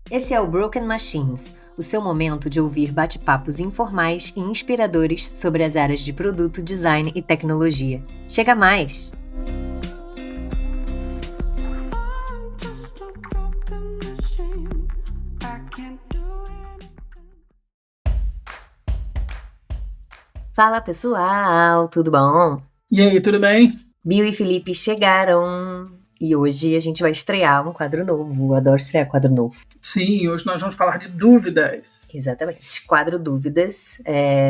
Esse é o Broken Machines, o seu momento de ouvir bate-papos informais e inspiradores sobre as áreas de produto, design e tecnologia. Chega mais! Fala pessoal, tudo bom? E aí, tudo bem? Bill e Felipe chegaram e hoje a gente vai estrear um quadro novo. Eu adoro estrear quadro novo. Sim, hoje nós vamos falar de dúvidas. Exatamente. Quadro Dúvidas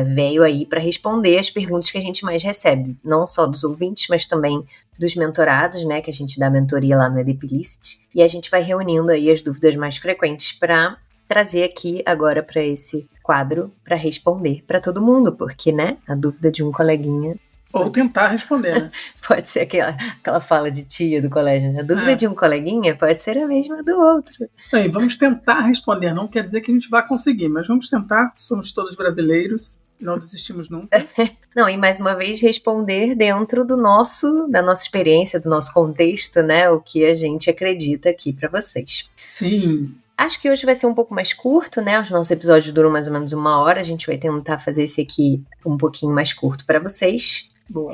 veio aí para responder as perguntas que a gente mais recebe, não só dos ouvintes, mas também dos mentorados, né, que a gente dá mentoria lá no EDPlist. E a gente vai reunindo aí as dúvidas mais frequentes para trazer aqui agora para esse quadro para responder para todo mundo, porque, né, a dúvida de um coleguinha Ou tentar responder, né? pode ser aquela fala de tia do colégio, né? A dúvida de um coleguinha pode ser a mesma do outro. Aí, vamos tentar responder, não quer dizer que a gente vai conseguir, mas vamos tentar, somos todos brasileiros, não desistimos nunca. Não, e mais uma vez responder dentro da nossa experiência, do nosso contexto, né? O que a gente acredita aqui para vocês. Sim. Acho que hoje vai ser um pouco mais curto, né? Os nossos episódios duram mais ou menos 1 hora. A gente vai tentar fazer esse aqui um pouquinho mais curto para vocês. Boa.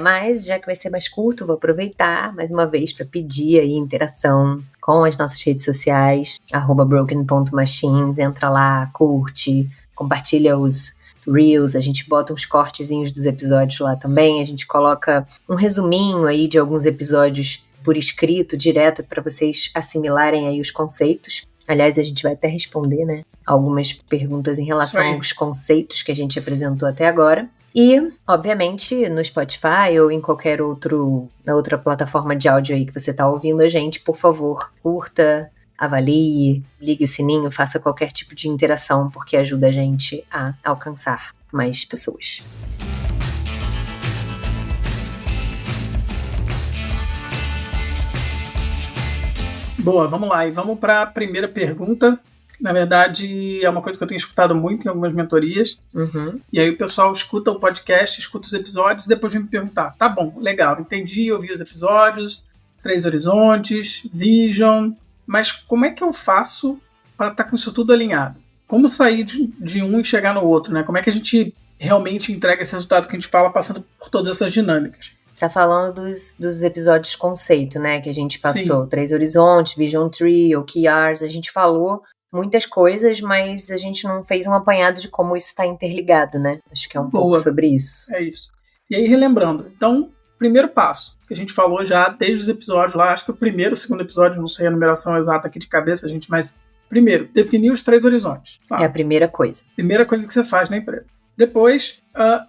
Mas já que vai ser mais curto, vou aproveitar mais uma vez para pedir aí interação com as nossas redes sociais, @broken.machines, entra lá, curte, compartilha os Reels, a gente bota uns cortezinhos dos episódios lá também, a gente coloca um resuminho aí de alguns episódios por escrito, direto, para vocês assimilarem aí os conceitos. Aliás, a gente vai até responder, né, algumas perguntas em relação aos conceitos que a gente apresentou até agora. E, obviamente, no Spotify ou em qualquer outra plataforma de áudio aí que você está ouvindo a gente, por favor, curta, avalie, ligue o sininho, faça qualquer tipo de interação, porque ajuda a gente a alcançar mais pessoas. Boa, vamos lá. E vamos para a primeira pergunta. Na verdade, é uma coisa que eu tenho escutado muito em algumas mentorias. Uhum. E aí o pessoal escuta o podcast, escuta os episódios, e depois vem me perguntar, tá bom, legal, entendi, ouvi os episódios, 3 horizontes, Vision, mas como é que eu faço para estar com isso tudo alinhado? Como sair de um e chegar no outro, né? Como é que a gente realmente entrega esse resultado que a gente fala passando por todas essas dinâmicas? Você tá falando dos episódios conceito, né, que a gente passou. Sim. 3 horizontes, Vision Tree, OKRs, a gente falou muitas coisas, mas a gente não fez um apanhado de como isso está interligado, né? Acho que é um pouco sobre isso. É isso. E aí, relembrando, então, primeiro passo, que a gente falou já desde os episódios lá, acho que o primeiro, o segundo episódio, não sei a numeração exata aqui de cabeça, gente, mas primeiro, definir os 3 horizontes. Tá? É a primeira coisa. Primeira coisa que você faz na empresa. Depois,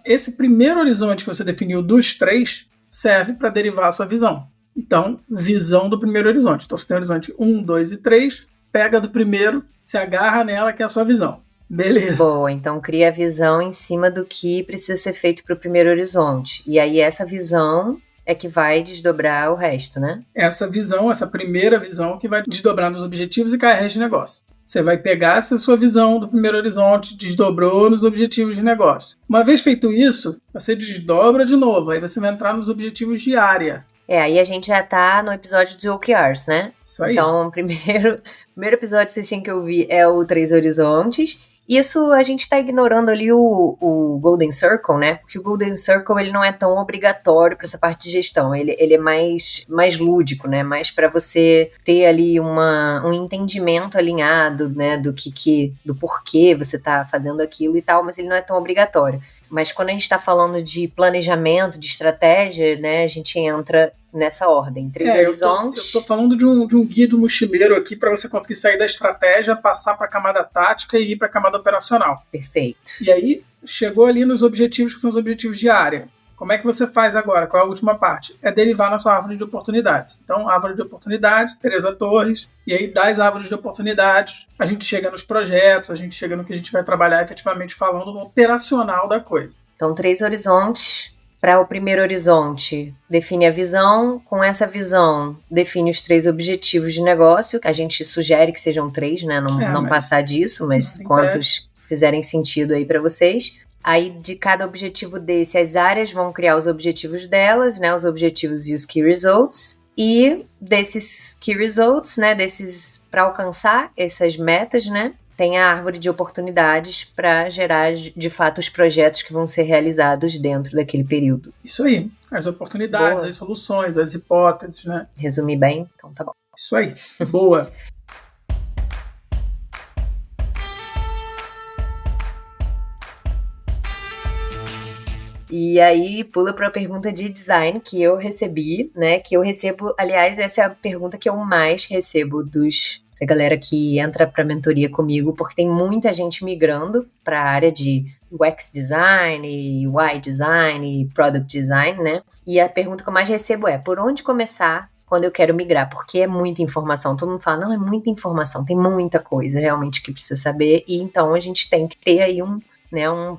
esse primeiro horizonte que você definiu dos 3 serve para derivar a sua visão. Então, visão do primeiro horizonte. Então, você tem o horizonte 1, 2 e 3, pega do primeiro, se agarra nela, que é a sua visão. Beleza. Boa, então cria a visão em cima do que precisa ser feito para o primeiro horizonte. E aí essa visão é que vai desdobrar o resto, né? Essa visão, essa primeira visão que vai desdobrar nos objetivos e cair de negócio. Você vai pegar essa sua visão do primeiro horizonte, desdobrou nos objetivos de negócio. Uma vez feito isso, você desdobra de novo, aí você vai entrar nos objetivos de área. Aí a gente já tá no episódio de OKRs, né? Isso aí. Então, o primeiro episódio que vocês tinham que ouvir é o 3 horizontes. Isso a gente tá ignorando ali o Golden Circle, né? Porque o Golden Circle ele não é tão obrigatório para essa parte de gestão. Ele é mais lúdico, né? Mais para você ter ali um entendimento alinhado, né? Do porquê você tá fazendo aquilo e tal, mas ele não é tão obrigatório. Mas quando a gente está falando de planejamento, de estratégia, né, a gente entra nessa ordem. 3 horizontes. Eu tô falando de um guia do mochileiro aqui para você conseguir sair da estratégia, passar para a camada tática e ir para a camada operacional. Perfeito. E aí, chegou ali nos objetivos que são os objetivos de área. Como é que você faz agora? Qual é a última parte? É derivar na sua árvore de oportunidades. Então, árvore de oportunidades, Teresa Torres, e aí das árvores de oportunidades, a gente chega nos projetos, a gente chega no que a gente vai trabalhar efetivamente falando no operacional da coisa. Então, 3 horizontes. Para o primeiro horizonte, define a visão. Com essa visão, define os 3 objetivos de negócio. A gente sugere que sejam 3, né? Não passar disso, mas quantos fizerem sentido aí para vocês. Aí, de cada objetivo desse, as áreas vão criar os objetivos delas, né? Os objetivos e os Key Results. E desses key results, né, para alcançar essas metas, né, tem a árvore de oportunidades para gerar, de fato, os projetos que vão ser realizados dentro daquele período. Isso aí. As oportunidades, Boa. as soluções, as hipóteses, né? Resumi bem? Então tá bom. Isso aí. Boa. E aí pula para a pergunta de design que eu recebi, né? Que eu recebo, aliás, essa é a pergunta que eu mais recebo da galera que entra para mentoria comigo, porque tem muita gente migrando para a área de UX design, UI design, product design, né? E a pergunta que eu mais recebo é: por onde começar quando eu quero migrar? Porque é muita informação. Todo mundo fala, não, é muita informação, tem muita coisa realmente que precisa saber, e então a gente tem que ter aí um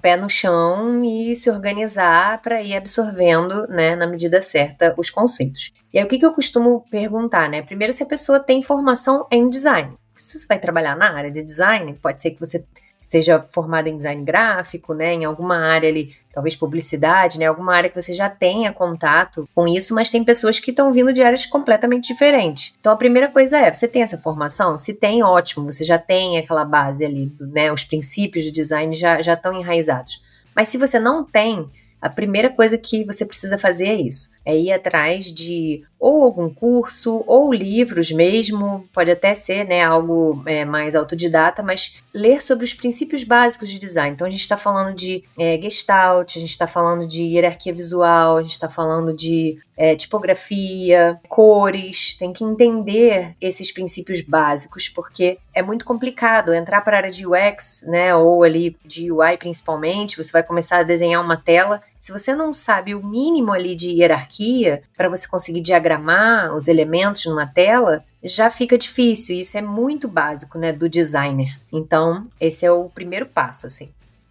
pé no chão e se organizar para ir absorvendo, né, na medida certa, os conceitos. E aí, o que eu costumo perguntar, né? Primeiro, se a pessoa tem formação em design. Se você vai trabalhar na área de design, pode ser que você seja formado em design gráfico, né, em alguma área ali, talvez publicidade, né, alguma área que você já tenha contato com isso, mas tem pessoas que estão vindo de áreas completamente diferentes. Então, a primeira coisa é, você tem essa formação? Se tem, ótimo, você já tem aquela base ali, né, os princípios do design já estão enraizados. Mas se você não tem, a primeira coisa que você precisa fazer é isso, é ir atrás de ou algum curso, ou livros mesmo, pode até ser, né, algo mais autodidata, mas ler sobre os princípios básicos de design. Então a gente está falando de Gestalt, a gente está falando de hierarquia visual, a gente está falando de tipografia, cores, tem que entender esses princípios básicos, porque é muito complicado entrar para a área de UX, né, ou ali de UI principalmente, você vai começar a desenhar uma tela, se você não sabe o mínimo ali de hierarquia, para você conseguir diagramar os elementos numa tela, já fica difícil. Isso é muito básico, né, do designer. Então, esse é o primeiro passo, assim.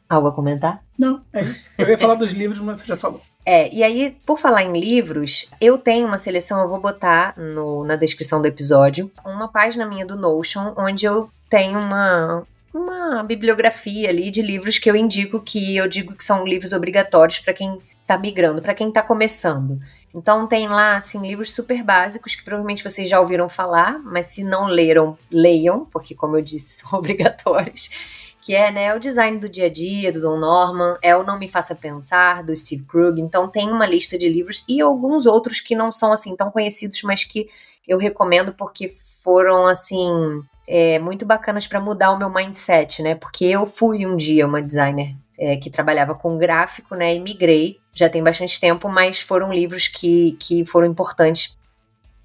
Algo a comentar? Não, é isso. Eu ia falar dos livros, mas você já falou. E aí, por falar em livros, eu tenho uma seleção, eu vou botar na descrição do episódio, uma página minha do Notion, onde eu tenho uma bibliografia ali de livros que eu indico, que eu digo que são livros obrigatórios para quem está migrando, para quem está começando. Então tem lá, assim, livros super básicos que provavelmente vocês já ouviram falar, mas se não leram, leiam, porque como eu disse, são obrigatórios. Que é, né, o Design do Dia a Dia, do Don Norman, é o Não Me Faça Pensar, do Steve Krug. Então tem uma lista de livros e alguns outros que não são, assim, tão conhecidos, mas que eu recomendo porque foram, assim, muito bacanas para mudar o meu mindset, né? Porque eu fui um dia uma designer que trabalhava com gráfico, né, e migrei, já tem bastante tempo, mas foram livros que foram importantes.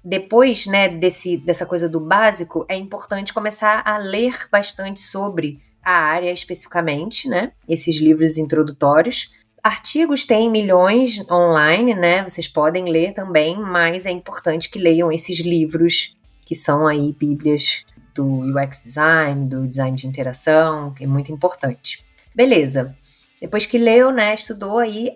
Depois, né, dessa coisa do básico, é importante começar a ler bastante sobre a área especificamente, né, esses livros introdutórios. Artigos tem milhões online, né, vocês podem ler também, mas é importante que leiam esses livros, que são aí bíblias do UX Design, do design de interação, que é muito importante. Beleza. Depois que leu, né, estudou aí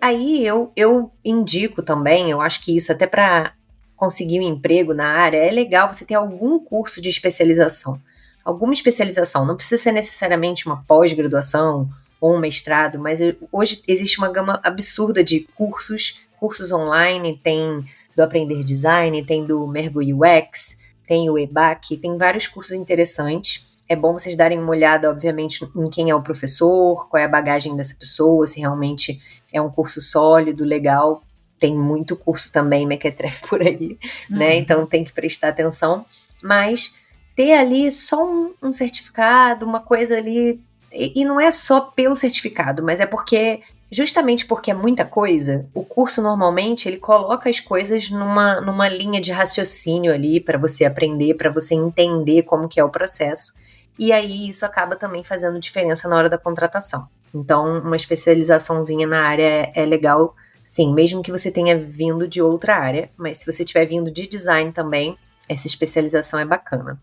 eu indico também, eu acho que isso até para conseguir um emprego na área, é legal você ter algum curso de especialização. Alguma especialização, não precisa ser necessariamente uma pós-graduação ou um mestrado, mas hoje existe uma gama absurda de cursos online, tem do Aprender Design, tem do Mergo UX, tem o EBAC, tem vários cursos interessantes. É bom vocês darem uma olhada, obviamente, em quem é o professor, qual é a bagagem dessa pessoa, se realmente é um curso sólido, legal. Tem muito curso também, mequetrefe por aí, né? Então tem que prestar atenção. Mas ter ali só um certificado, uma coisa ali... E não é só pelo certificado, mas é porque... Justamente porque é muita coisa, o curso normalmente ele coloca as coisas numa linha de raciocínio ali para você aprender, para você entender como que é o processo. E aí isso acaba também fazendo diferença na hora da contratação. Então, uma especializaçãozinha na área é legal, sim, mesmo que você tenha vindo de outra área, mas se você tiver vindo de design também, essa especialização é bacana.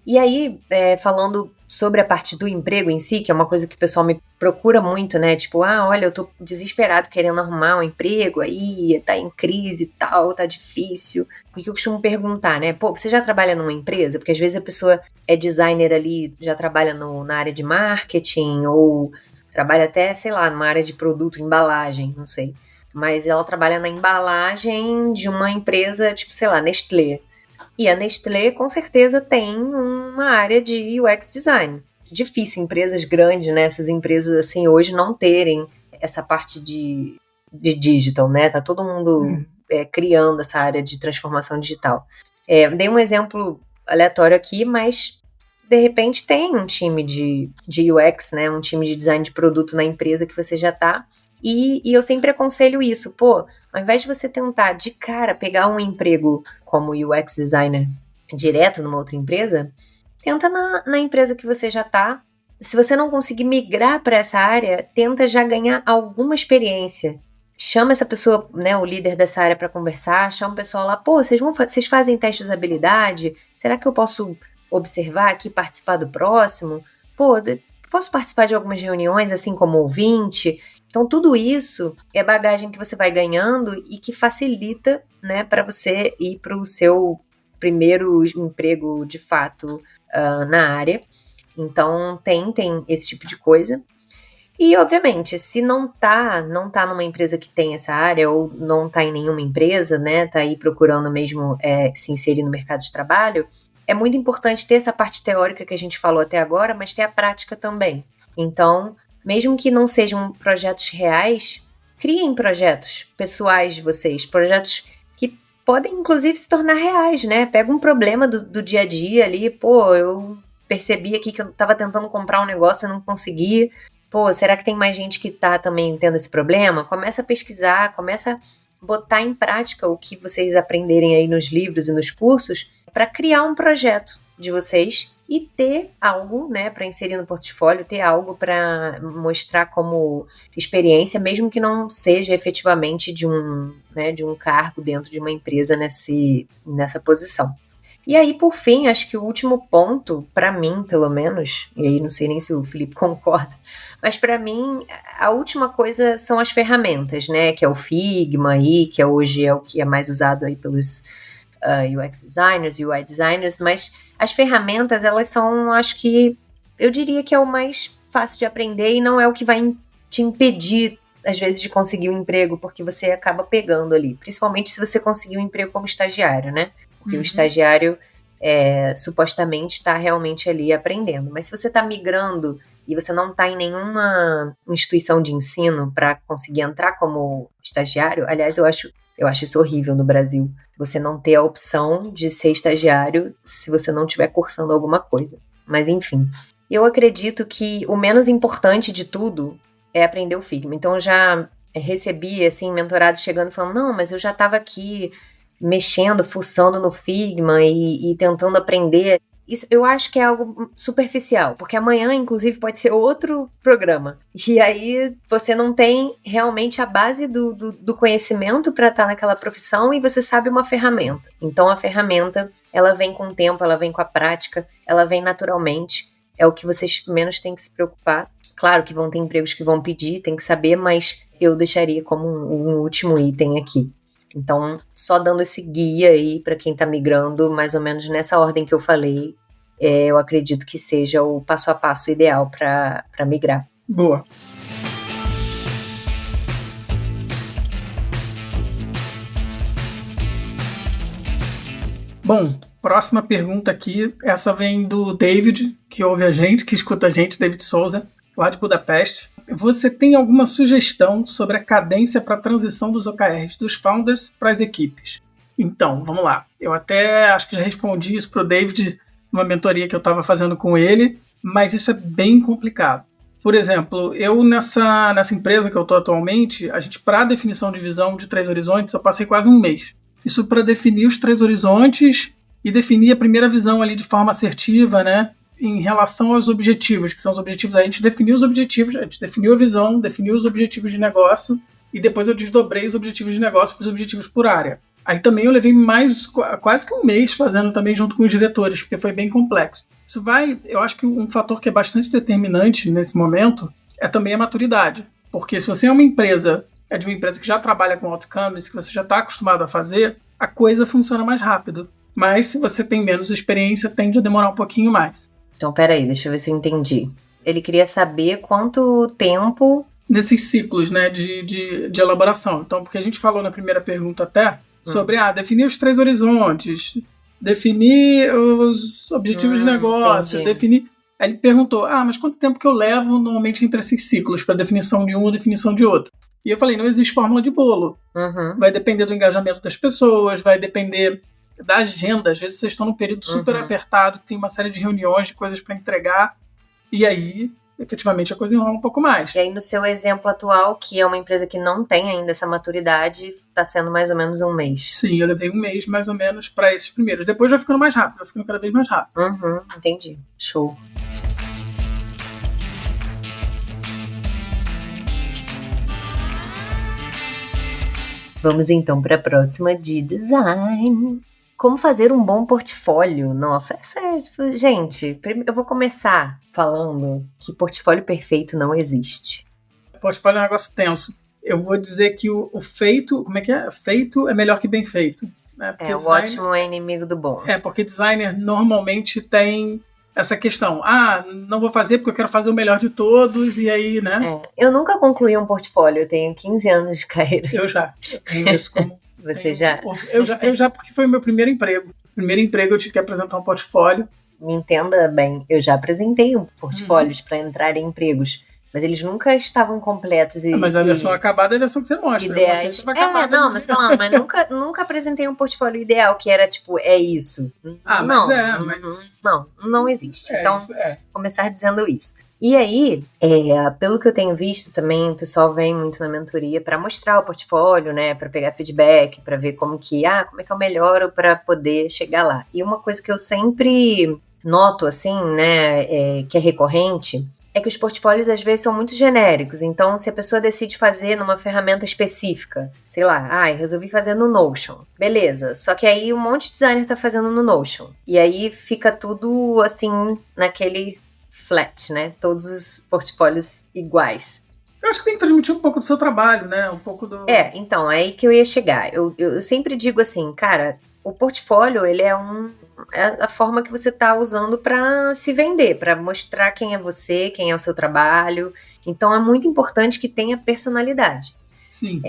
E aí, falando sobre a parte do emprego em si, que é uma coisa que o pessoal me procura muito, né? Tipo, olha, eu tô desesperado querendo arrumar um emprego aí, tá em crise e tal, tá difícil. O que eu costumo perguntar, né? Pô, você já trabalha numa empresa? Porque às vezes a pessoa é designer ali, já trabalha na área de marketing, ou trabalha até, sei lá, numa área de produto, embalagem, não sei. Mas ela trabalha na embalagem de uma empresa, tipo, sei lá, Nestlé. E a Nestlé, com certeza, tem uma área de UX design. Difícil empresas grandes, né? Essas empresas, assim, hoje não terem essa parte de digital, né? Tá todo mundo criando essa área de transformação digital. Dei um exemplo aleatório aqui, mas de repente tem um time de UX, né? Um time de design de produto na empresa que você já tá. E eu sempre aconselho isso, pô, ao invés de você tentar de cara pegar um emprego como UX designer direto numa outra empresa, tenta na empresa que você já tá. Se você não conseguir migrar para essa área, tenta já ganhar alguma experiência. Chama essa pessoa, né, o líder dessa área para conversar, chama o pessoal lá, pô, vocês fazem teste de usabilidade? Será que eu posso observar aqui, participar do próximo? Pô, posso participar de algumas reuniões, assim como ouvinte? Então, tudo isso é bagagem que você vai ganhando e que facilita, né, para você ir para o seu primeiro emprego, de fato, na área. Então, tentem esse tipo de coisa. E, obviamente, se não tá numa empresa que tem essa área, ou não tá em nenhuma empresa, né, tá aí procurando mesmo se inserir no mercado de trabalho, é muito importante ter essa parte teórica que a gente falou até agora, mas ter a prática também. Então, mesmo que não sejam projetos reais, criem projetos pessoais de vocês, projetos que podem, inclusive, se tornar reais, né? Pega um problema do dia a dia ali, pô, eu percebi aqui que eu estava tentando comprar um negócio e não consegui. Pô, será que tem mais gente que tá também tendo esse problema? Começa a pesquisar, começa a botar em prática o que vocês aprenderem aí nos livros e nos cursos para criar um projeto de vocês e ter algo, né, para inserir no portfólio, ter algo para mostrar como experiência, mesmo que não seja efetivamente de um cargo dentro de uma empresa nessa posição. E aí, por fim, acho que o último ponto, para mim, pelo menos, e aí não sei nem se o Felipe concorda, mas para mim, a última coisa são as ferramentas, né, que é o Figma aí, que hoje é o que é mais usado aí pelos UX designers, UI designers, mas as ferramentas, elas são, acho que, eu diria que é o mais fácil de aprender e não é o que vai te impedir, às vezes, de conseguir um emprego, porque você acaba pegando ali, principalmente se você conseguir um emprego como estagiário, né? Porque o estagiário supostamente está realmente ali aprendendo. Mas se você está migrando e você não está em nenhuma instituição de ensino para conseguir entrar como estagiário, aliás, eu acho isso horrível no Brasil, você não ter a opção de ser estagiário se você não estiver cursando alguma coisa. Mas enfim, eu acredito que o menos importante de tudo é aprender o Figma. Então eu já recebi assim, mentorados chegando e falando, não, mas eu já estava aqui mexendo, fuçando no Figma e tentando aprender. Isso eu acho que é algo superficial, porque amanhã, inclusive, pode ser outro programa. E aí você não tem realmente a base do conhecimento para estar naquela profissão e você sabe uma ferramenta. Então a ferramenta, ela vem com o tempo, ela vem com a prática, ela vem naturalmente. É o que vocês menos têm que se preocupar. Claro que vão ter empregos que vão pedir, tem que saber, mas eu deixaria como um último item aqui. Então, só dando esse guia aí para quem está migrando, mais ou menos nessa ordem que eu falei, eu acredito que seja o passo a passo ideal para migrar. Boa. Bom, próxima pergunta aqui, essa vem do David, que ouve a gente, que escuta a gente, David Souza, lá de Budapeste. Você tem alguma sugestão sobre a cadência para a transição dos OKRs dos founders para as equipes? Então, vamos lá. Eu até acho que já respondi isso para o David numa mentoria que eu estava fazendo com ele, mas isso é bem complicado. Por exemplo, eu nessa empresa que eu estou atualmente, a gente, para a definição de visão de 3 horizontes, eu passei quase um mês. Isso para definir os 3 horizontes e definir a primeira visão ali de forma assertiva, né? Em relação aos objetivos, que são os objetivos, a gente definiu os objetivos, a gente definiu a visão, definiu os objetivos de negócio e depois eu desdobrei os objetivos de negócio para os objetivos por área. Aí também eu levei quase que um mês fazendo também junto com os diretores, porque foi bem complexo. Eu acho que um fator que é bastante determinante nesse momento é também a maturidade, porque se você é de uma empresa que já trabalha com outcomes, que você já está acostumado a fazer, a coisa funciona mais rápido. Mas se você tem menos experiência, tende a demorar um pouquinho mais. Então, peraí, deixa eu ver se eu entendi. Ele queria saber quanto tempo... Nesses ciclos, né, de elaboração. Então, porque a gente falou na primeira pergunta até sobre definir os 3 horizontes, definir os objetivos de negócio, entendi. definir... Aí ele perguntou, mas quanto tempo que eu levo normalmente entre esses ciclos para definição de um ou definição de outro? E eu falei, não existe fórmula de bolo. Vai depender do engajamento das pessoas, vai depender da agenda. Às vezes vocês estão num período super apertado, que tem uma série de reuniões, de coisas para entregar, e aí, efetivamente, a coisa enrola um pouco mais. E aí, no seu exemplo atual, que é uma empresa que não tem ainda essa maturidade, está sendo mais ou menos um mês. Sim, eu levei um mês, mais ou menos, para esses primeiros. Depois vai ficando mais rápido, vai ficando cada vez mais rápido. Entendi. Show. Vamos então para a próxima de design. Como fazer um bom portfólio? Nossa, essa é... Gente, eu vou começar falando que portfólio perfeito não existe. Portfólio é um negócio tenso. Eu vou dizer que o feito... Como é que é? Feito é melhor que bem feito. Né? O ótimo é inimigo do bom. Porque designer normalmente tem essa questão. Não vou fazer porque eu quero fazer o melhor de todos, e aí, né? Eu nunca concluí um portfólio, eu tenho 15 anos de carreira. Eu tenho isso como... Você já? Eu já, porque foi o meu primeiro emprego. Primeiro emprego eu tive que apresentar um portfólio. Me entenda bem, eu já apresentei portfólios para entrar em empregos, mas eles nunca estavam completos. Mas a versão acabada é a versão que você mostra. Ideias. Mas falando, mas nunca apresentei um portfólio ideal que era tipo, é isso. Não existe. Então, começar dizendo isso. E aí, pelo que eu tenho visto também, o pessoal vem muito na mentoria para mostrar o portfólio, né, para pegar feedback, para ver como é que eu melhoro para poder chegar lá. E uma coisa que eu sempre noto, assim, né, que é recorrente, é que os portfólios às vezes são muito genéricos. Então, se a pessoa decide fazer numa ferramenta específica, sei lá, eu resolvi fazer no Notion, beleza. Só que aí um monte de designer tá fazendo no Notion. E aí fica tudo, assim, naquele flat, né? Todos os portfólios iguais. Eu acho que tem que transmitir um pouco do seu trabalho, né? Um pouco do... Então, é aí que eu ia chegar. Eu sempre digo assim, cara, o portfólio, ele é a forma que você tá usando para se vender, para mostrar quem é você, quem é o seu trabalho. Então, é muito importante que tenha personalidade. Sim.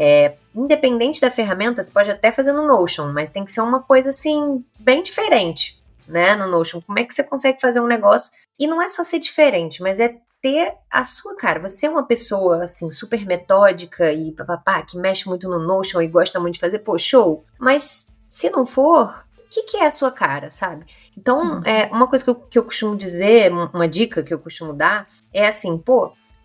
Independente da ferramenta, você pode até fazer no Notion, mas tem que ser uma coisa, assim, bem diferente, né? No Notion. Como é que você consegue fazer um negócio? E não é só ser diferente, mas é ter a sua cara. Você é uma pessoa, assim, super metódica e papapá, que mexe muito no Notion e gosta muito de fazer, show. Mas se não for, o que é a sua cara, sabe? Então, uma coisa que eu costumo dizer, uma dica que eu costumo dar, é assim,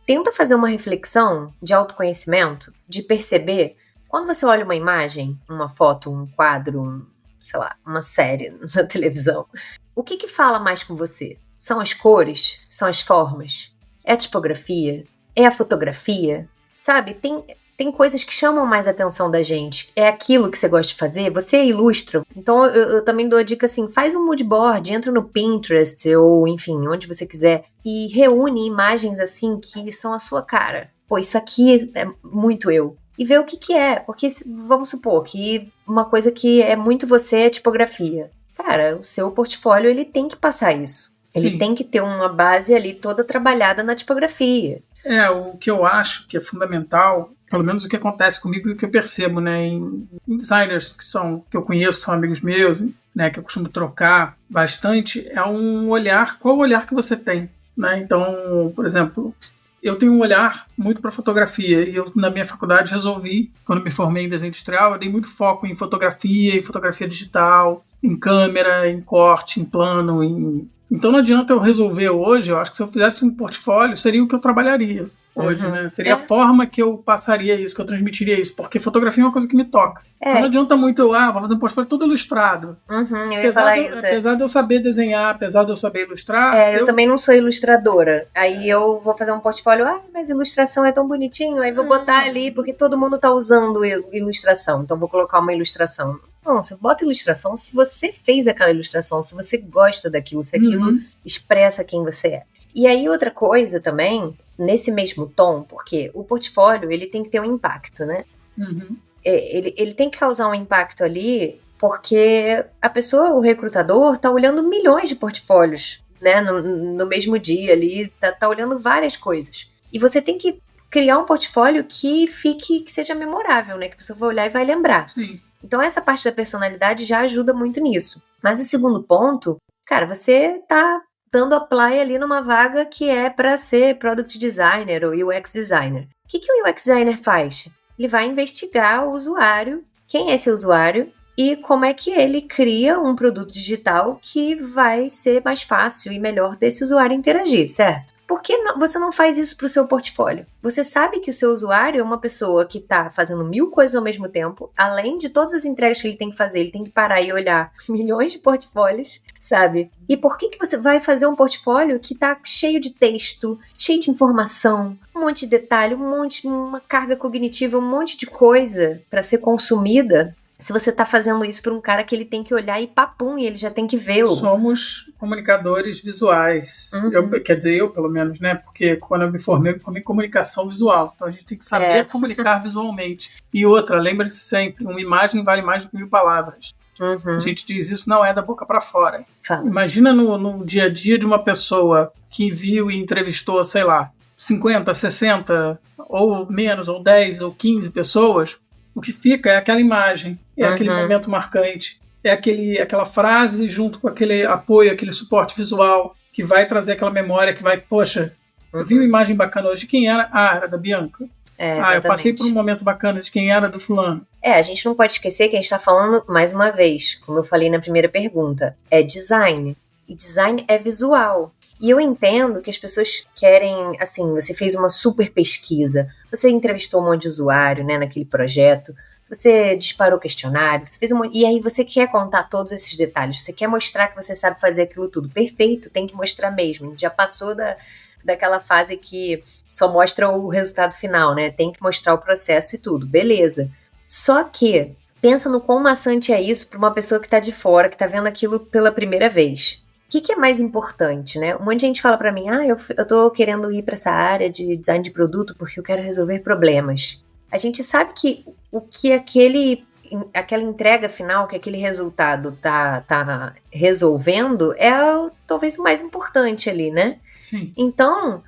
tenta fazer uma reflexão de autoconhecimento, de perceber, quando você olha uma imagem, uma foto, um quadro, sei lá, uma série na televisão, o que fala mais com você? São as cores? São as formas? É a tipografia? É a fotografia? Sabe, tem coisas que chamam mais a atenção da gente. É aquilo que você gosta de fazer? Você ilustra. Então, eu também dou a dica assim, faz um mood board, entra no Pinterest ou, enfim, onde você quiser e reúne imagens assim que são a sua cara. Isso aqui é muito eu. E vê o que é. Porque, vamos supor que uma coisa que é muito você é tipografia. Cara, o seu portfólio, ele tem que passar isso. Ele tem que ter uma base ali toda trabalhada na tipografia. O que eu acho que é fundamental, pelo menos o que acontece comigo e o que eu percebo, né, em designers que eu conheço, que são amigos meus, né, que eu costumo trocar bastante, é um olhar, qual o olhar que você tem, né? Então, por exemplo, eu tenho um olhar muito para fotografia e eu, na minha faculdade, resolvi, quando me formei em desenho industrial, eu dei muito foco em fotografia digital, em câmera, em corte, em plano, Então não adianta eu resolver hoje, eu acho que se eu fizesse um portfólio, seria o que eu trabalharia hoje, né? Seria a forma que eu passaria isso, que eu transmitiria isso, porque fotografia é uma coisa que me toca. Então não adianta muito eu, vou fazer um portfólio todo ilustrado. Eu ia falar isso. Apesar de eu saber desenhar, apesar de eu saber ilustrar... eu também não sou ilustradora. Aí eu vou fazer um portfólio, mas ilustração é tão bonitinho, aí vou botar ali, porque todo mundo tá usando ilustração, então vou colocar uma ilustração. Não, você bota ilustração se você fez aquela ilustração, se você gosta daquilo, se aquilo expressa quem você é. E aí outra coisa também, nesse mesmo tom, porque o portfólio, ele tem que ter um impacto, né? Ele tem que causar um impacto ali, porque a pessoa, o recrutador, tá olhando milhões de portfólios, né? No mesmo dia ali, tá olhando várias coisas. E você tem que criar um portfólio que seja memorável, né? Que a pessoa vai olhar e vai lembrar. Sim. Então essa parte da personalidade já ajuda muito nisso. Mas o segundo ponto, cara, você tá dando apply ali numa vaga que é para ser Product Designer ou UX Designer. O que o UX Designer faz? Ele vai investigar o usuário, quem é esse usuário e como é que ele cria um produto digital que vai ser mais fácil e melhor desse usuário interagir, certo? Por que você não faz isso para o seu portfólio? Você sabe que o seu usuário é uma pessoa que está fazendo 1000 coisas ao mesmo tempo, além de todas as entregas que ele tem que fazer, ele tem que parar e olhar milhões de portfólios, sabe? E por que você vai fazer um portfólio que está cheio de texto, cheio de informação, um monte de detalhe, uma carga cognitiva, um monte de coisa para ser consumida? Se você tá fazendo isso para um cara que ele tem que olhar e papum, e ele já tem que ver Somos comunicadores visuais. Quer dizer, eu pelo menos, né? Porque quando eu me formei em comunicação visual. Então a gente tem que saber comunicar visualmente. E outra, lembre-se sempre, uma imagem vale mais do que 1000 palavras. A gente diz isso não é da boca para fora. Imagina no dia a dia de uma pessoa que viu e entrevistou, sei lá, 50, 60, ou menos, ou 10, ou 15 pessoas. O que fica é aquela imagem, é aquele momento marcante, é aquela frase junto com aquele apoio, aquele suporte visual que vai trazer aquela memória que vai, poxa, eu vi uma imagem bacana hoje de quem era? Ah, era da Bianca. Eu passei por um momento bacana de quem era do fulano. A gente não pode esquecer que a gente está falando, mais uma vez, como eu falei na primeira pergunta, é design. E design é visual. E eu entendo que as pessoas querem, assim, você fez uma super pesquisa, você entrevistou um monte de usuário, né, naquele projeto, você disparou questionário, você fez e aí você quer contar todos esses detalhes, você quer mostrar que você sabe fazer aquilo tudo. Perfeito, tem que mostrar mesmo. A gente já passou daquela fase que só mostra o resultado final, né? Tem que mostrar o processo e tudo, beleza. Só que, pensa no quão maçante é isso para uma pessoa que está de fora, que está vendo aquilo pela primeira vez. O que é mais importante, né? Um monte de gente fala pra mim, eu tô querendo ir pra essa área de design de produto porque eu quero resolver problemas. A gente sabe que o que aquela entrega final, que aquele resultado tá resolvendo é talvez o mais importante ali, né? Sim. Então,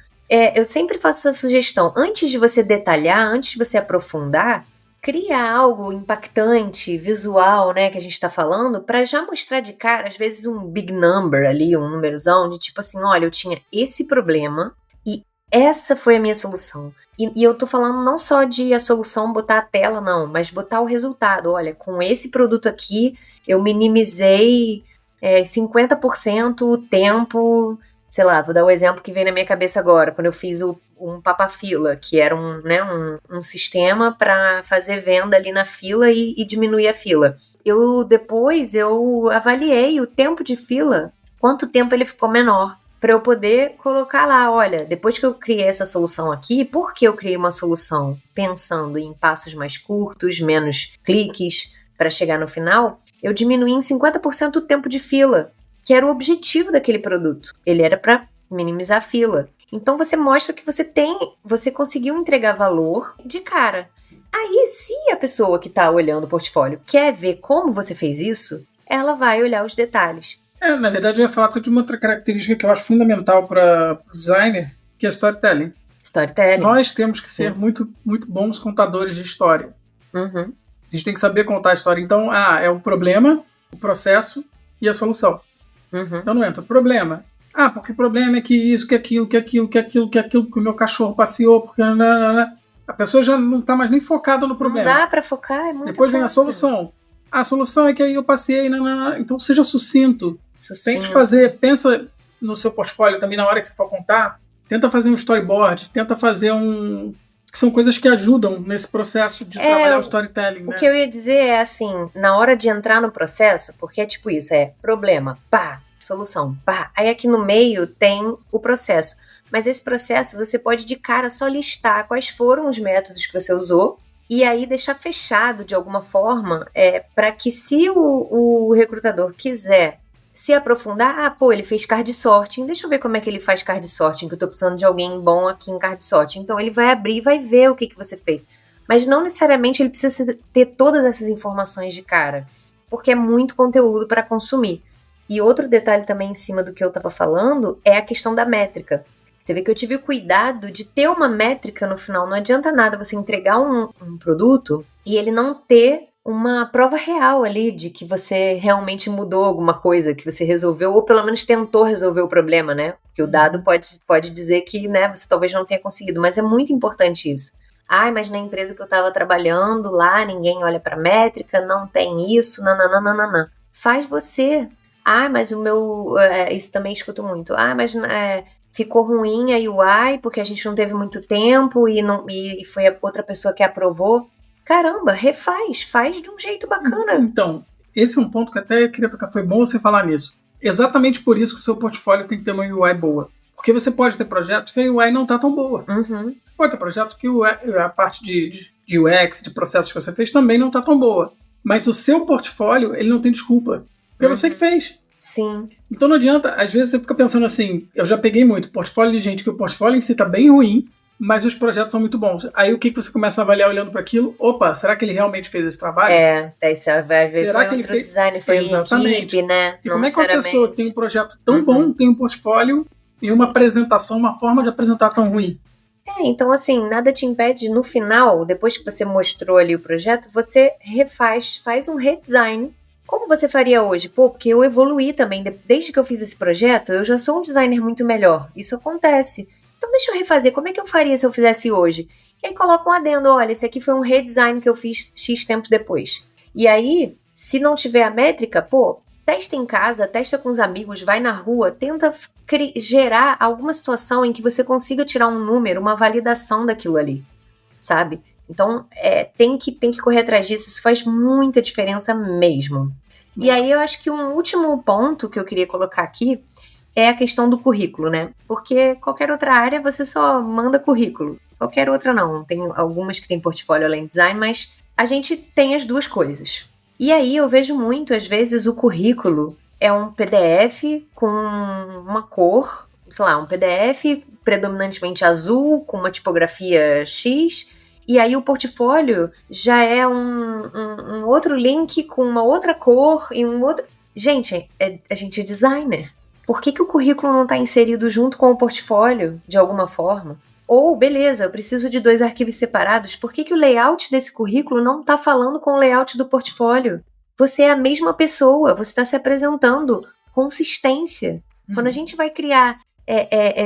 eu sempre faço essa sugestão. Antes de você detalhar, antes de você aprofundar, cria algo impactante, visual, né, que a gente tá falando, pra já mostrar de cara, às vezes um big number ali, um numerozão, de tipo assim, olha, eu tinha esse problema e essa foi a minha solução. E eu tô falando não só de a solução botar a tela, não, mas botar o resultado. Olha, com esse produto aqui, eu minimizei 50% o tempo, sei lá, vou dar o exemplo que vem na minha cabeça agora, quando eu fiz um Papafila, que era um sistema para fazer venda ali na fila e diminuir a fila. Depois eu avaliei o tempo de fila, quanto tempo ele ficou menor, para eu poder colocar lá, olha, depois que eu criei essa solução aqui, por que eu criei uma solução pensando em passos mais curtos, menos cliques para chegar no final, eu diminuí em 50% o tempo de fila, que era o objetivo daquele produto. Ele era para minimizar a fila. Então você mostra que você conseguiu entregar valor de cara. Aí, se a pessoa que está olhando o portfólio quer ver como você fez isso, ela vai olhar os detalhes. Na verdade, eu ia falar de uma outra característica que eu acho fundamental para o designer, que é storytelling. Storytelling. Nós temos que ser muito, muito bons contadores de história. Uhum. A gente tem que saber contar a história. Então, é o problema, o processo e a solução. Uhum. Então não entra. Problema. Porque o problema é que isso, que aquilo, que o meu cachorro passeou, porque... A pessoa já não está mais nem focada no problema. Não dá para focar, é muita Depois vem coisa. a solução. A solução é que aí eu passei, então seja sucinto. Tente fazer, pensa no seu portfólio também na hora que você for contar, tenta fazer um storyboard, tenta fazer que são coisas que ajudam nesse processo de trabalhar o storytelling. O que eu ia dizer é assim, na hora de entrar no processo, porque é tipo isso, problema, pá, solução, pá. Aí aqui no meio tem o processo. Mas esse processo você pode de cara só listar quais foram os métodos que você usou e aí deixar fechado de alguma forma para que se o recrutador quiser se aprofundar, ele fez card sorting, deixa eu ver como é que ele faz card sorting, que eu tô precisando de alguém bom aqui em card sorting. Então ele vai abrir e vai ver o que você fez. Mas não necessariamente ele precisa ter todas essas informações de cara, porque é muito conteúdo para consumir. E outro detalhe também em cima do que eu tava falando é a questão da métrica. Você vê que eu tive o cuidado de ter uma métrica no final. Não adianta nada você entregar um produto e ele não ter uma prova real ali de que você realmente mudou alguma coisa, que você resolveu, ou pelo menos tentou resolver o problema, né? Porque o dado pode dizer que, né, você talvez não tenha conseguido, mas é muito importante isso. Ai, mas na empresa que eu estava trabalhando lá, ninguém olha para métrica, não tem isso, nananana. Faz você. Ah, mas o meu... isso também escuto muito. Ah, mas ficou ruim a UI porque a gente não teve muito tempo e foi a outra pessoa que aprovou. Caramba, faz de um jeito bacana. Então, esse é um ponto que até eu queria tocar, foi bom você falar nisso. Exatamente por isso que o seu portfólio tem que ter uma UI boa. Porque você pode ter projetos que a UI não está tão boa. Uhum. Pode ter projetos que a parte de UX, de processos que você fez, também não está tão boa. Mas o seu portfólio, ele não tem desculpa. Porque é você que fez. Sim. Então não adianta, às vezes você fica pensando assim, eu já peguei muito portfólio de gente que o portfólio em si está bem ruim, mas os projetos são muito bons. Aí o que você começa a avaliar olhando para aquilo? Opa, será que ele realmente fez esse trabalho? Daí você vai ver, foi outro design, foi equipe, né? E como é que uma pessoa que tem um projeto tão bom, tem um portfólio e uma apresentação, uma forma de apresentar tão ruim? Então assim, nada te impede, no final, depois que você mostrou ali o projeto, você faz um redesign. Como você faria hoje? Porque eu evoluí também, desde que eu fiz esse projeto, eu já sou um designer muito melhor. Isso acontece. Então deixa eu refazer, como é que eu faria se eu fizesse hoje? E aí coloca um adendo, olha, esse aqui foi um redesign que eu fiz X tempo depois. E aí, se não tiver a métrica, testa em casa, testa com os amigos, vai na rua, tenta gerar alguma situação em que você consiga tirar um número, uma validação daquilo ali, sabe? Então, tem que correr atrás disso, isso faz muita diferença mesmo. E aí, eu acho que um último ponto que eu queria colocar aqui é a questão do currículo, né? Porque qualquer outra área você só manda currículo. Qualquer outra não. Tem algumas que tem portfólio além de design, mas a gente tem as duas coisas. E aí eu vejo muito, às vezes, o currículo é um PDF com uma cor, sei lá, um PDF predominantemente azul, com uma tipografia X, e aí o portfólio já é um outro link com uma outra cor e um outro... Gente, a gente é designer. Por que o currículo não está inserido junto com o portfólio, de alguma forma? Ou, beleza, eu preciso de 2 arquivos separados, por que o layout desse currículo não está falando com o layout do portfólio? Você é a mesma pessoa, você está se apresentando. Consistência. Quando a gente vai criar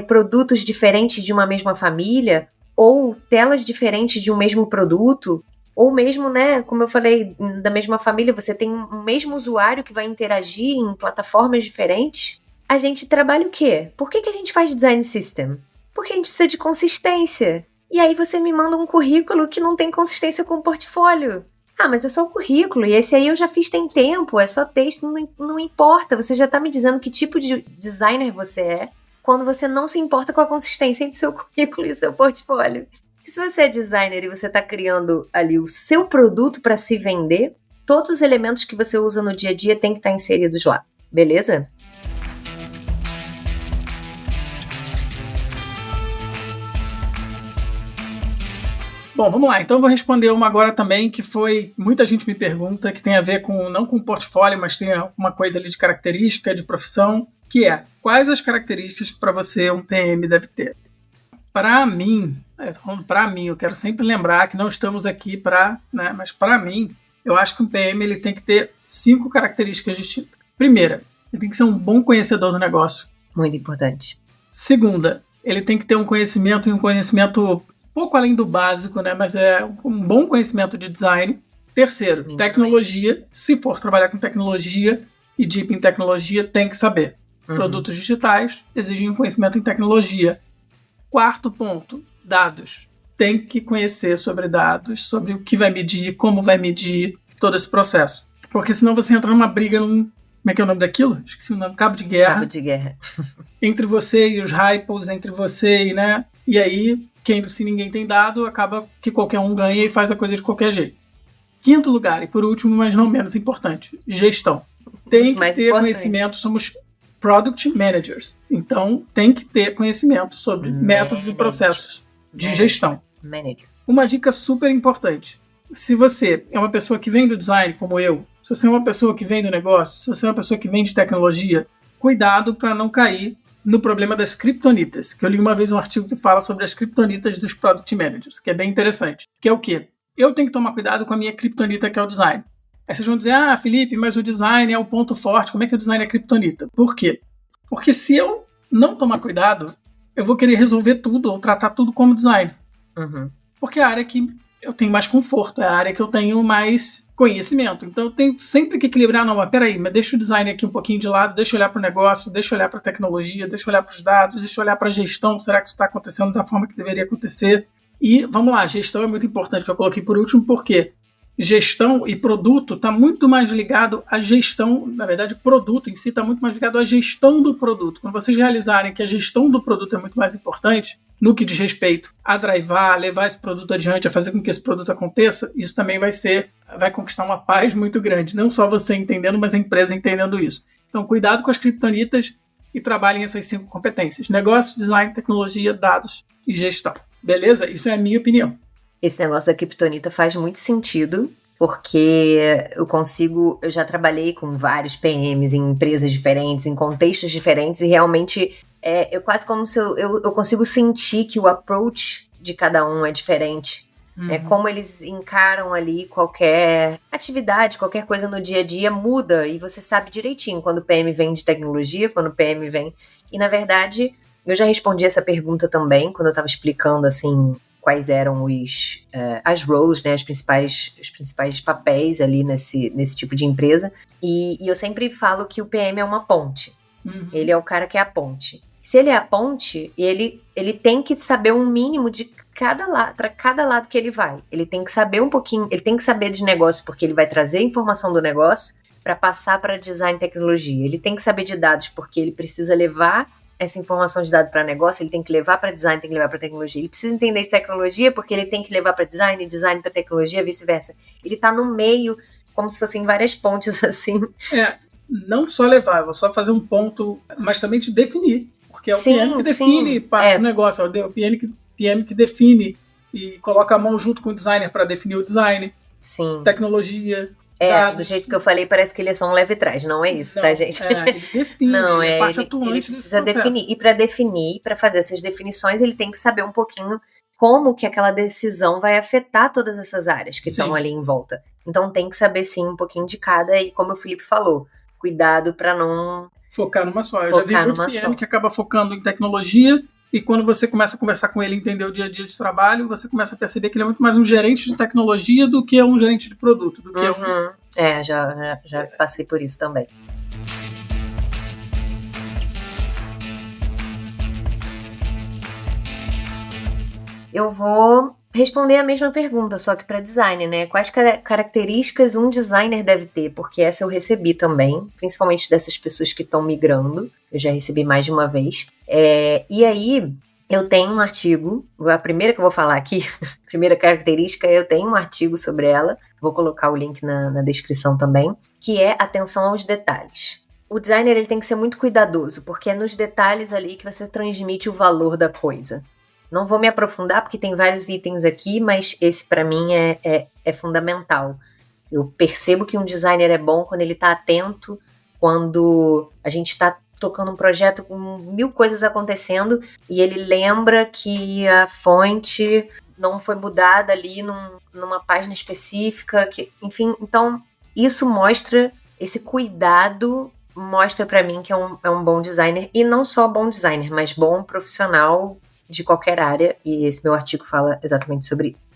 produtos diferentes de uma mesma família, ou telas diferentes de um mesmo produto, ou mesmo, né, como eu falei, da mesma família, você tem um mesmo usuário que vai interagir em plataformas diferentes, a gente trabalha o quê? Por que a gente faz design system? Porque a gente precisa de consistência. E aí você me manda um currículo que não tem consistência com o portfólio. Ah, mas é só o currículo, e esse aí eu já fiz tem tempo, é só texto, não importa. Você já tá me dizendo que tipo de designer você é, quando você não se importa com a consistência entre o seu currículo e o seu portfólio. E se você é designer e você tá criando ali o seu produto para se vender, todos os elementos que você usa no dia a dia têm que estar inseridos lá, beleza? Bom, vamos lá. Então eu vou responder uma agora também, que foi... Muita gente me pergunta, que tem a ver com, não com portfólio, mas tem uma coisa ali de característica, de profissão, que é, quais as características que para você um PM deve ter? Para mim, eu quero sempre lembrar que não estamos aqui para... né, mas para mim, eu acho que um PM ele tem que ter 5 características distintas. Primeira, ele tem que ser um bom conhecedor do negócio. Muito importante. Segunda, ele tem que ter um conhecimento pouco além do básico, né? Mas é um bom conhecimento de design. Terceiro, tecnologia. Se for trabalhar com tecnologia e deep em tecnologia, tem que saber. Produtos digitais exigem um conhecimento em tecnologia. Quarto ponto, dados. Tem que conhecer sobre dados, sobre o que vai medir, como vai medir, todo esse processo. Porque senão você entra numa briga Como é que é o nome daquilo? Esqueci o nome. Cabo de guerra. Cabo de guerra. Entre você e os hypos, entre você e, né? E aí... se ninguém tem dado, acaba que qualquer um ganha e faz a coisa de qualquer jeito. Quinto lugar, e por último, mas não menos importante, gestão. Tem que ter conhecimento, somos product managers, então tem que ter conhecimento sobre métodos e processos de gestão. Uma dica super importante, se você é uma pessoa que vem do design, como eu, se você é uma pessoa que vem do negócio, se você é uma pessoa que vem de tecnologia, cuidado para não cair no problema das criptonitas, que eu li uma vez um artigo que fala sobre as criptonitas dos product managers, que é bem interessante. Que é o quê? Eu tenho que tomar cuidado com a minha criptonita, que é o design. Aí vocês vão dizer, Felipe, mas o design é o ponto forte, como é que o design é criptonita? Por quê? Porque se eu não tomar cuidado, eu vou querer resolver tudo ou tratar tudo como design. Uhum. Porque é a área que eu tenho mais conforto, é a área que eu tenho mais conhecimento. Então eu tenho sempre que equilibrar, não, mas peraí, mas deixa o design aqui um pouquinho de lado, deixa eu olhar para o negócio, deixa eu olhar para a tecnologia, deixa eu olhar para os dados, deixa eu olhar para a gestão, será que isso está acontecendo da forma que deveria acontecer? E vamos lá, gestão é muito importante, que eu coloquei por último, porque gestão e produto está muito mais ligado à gestão, na verdade, produto em si está muito mais ligado à gestão do produto. Quando vocês realizarem que a gestão do produto é muito mais importante, no que diz respeito a drivar, levar esse produto adiante, a fazer com que esse produto aconteça, isso também vai conquistar uma paz muito grande. Não só você entendendo, mas a empresa entendendo isso. Então, cuidado com as criptonitas e trabalhem essas 5 competências: negócio, design, tecnologia, dados e gestão. Beleza? Isso é a minha opinião. Esse negócio da criptonita faz muito sentido, porque eu já trabalhei com vários PMs em empresas diferentes, em contextos diferentes, e realmente eu quase como se eu consigo sentir que o approach de cada um é diferente. Como eles encaram ali qualquer atividade, qualquer coisa no dia a dia muda, e você sabe direitinho quando o PM vem de tecnologia, quando o PM vem... E, na verdade, eu já respondi essa pergunta também, quando eu estava explicando, assim, quais eram as roles, né, os principais papéis ali nesse tipo de empresa. E eu sempre falo que o PM é uma ponte. Ele é o cara que é a ponte. Se ele é a ponte, ele tem que saber um mínimo de para cada lado que ele vai. Ele tem que saber um pouquinho, ele tem que saber de negócio, porque ele vai trazer a informação do negócio para passar para design e tecnologia. Ele tem que saber de dados, porque ele precisa levar essa informação de dado para negócio, ele tem que levar para design, tem que levar para tecnologia. Ele precisa entender de tecnologia, porque ele tem que levar para design para tecnologia, vice-versa. Ele tá no meio, como se fossem várias pontes, assim. Não só levar, eu vou só fazer um ponto, mas também te definir. Porque é o PM que define parte do negócio, é o PM que define e coloca a mão junto com o designer para definir o design. Sim. Tecnologia. Dados. Do jeito que eu falei, parece que ele é só um leve trás, não é isso, tá, gente? Ele define, não, ele é parte atuante. Ele precisa definir, e para definir, para fazer essas definições, ele tem que saber um pouquinho como que aquela decisão vai afetar todas essas áreas que estão ali em volta. Então tem que saber, sim, um pouquinho de cada, e como o Felipe falou, cuidado para não... focar numa só. Eu já vi muito PM que acaba focando em tecnologia, e quando você começa a conversar com ele e entender o dia a dia de trabalho, você começa a perceber que ele é muito mais um gerente de tecnologia do que um gerente de produto. Do que já passei por isso também. Eu vou responder a mesma pergunta, só que para design, né? Quais características um designer deve ter? Porque essa eu recebi também, principalmente dessas pessoas que estão migrando. Eu já recebi mais de uma vez. E aí, eu tenho um artigo, a primeira que eu vou falar aqui, primeira característica, eu tenho um artigo sobre ela, vou colocar o link na descrição também, que é atenção aos detalhes. O designer ele tem que ser muito cuidadoso, porque é nos detalhes ali que você transmite o valor da coisa. Não vou me aprofundar, porque tem vários itens aqui, mas esse para mim é fundamental. Eu percebo que um designer é bom quando ele está atento, quando a gente está tocando um projeto com 1000 coisas acontecendo e ele lembra que a fonte não foi mudada ali numa página específica, enfim, então isso mostra, esse cuidado mostra pra mim que é um bom designer, e não só bom designer, mas bom profissional de qualquer área, e esse meu artigo fala exatamente sobre isso.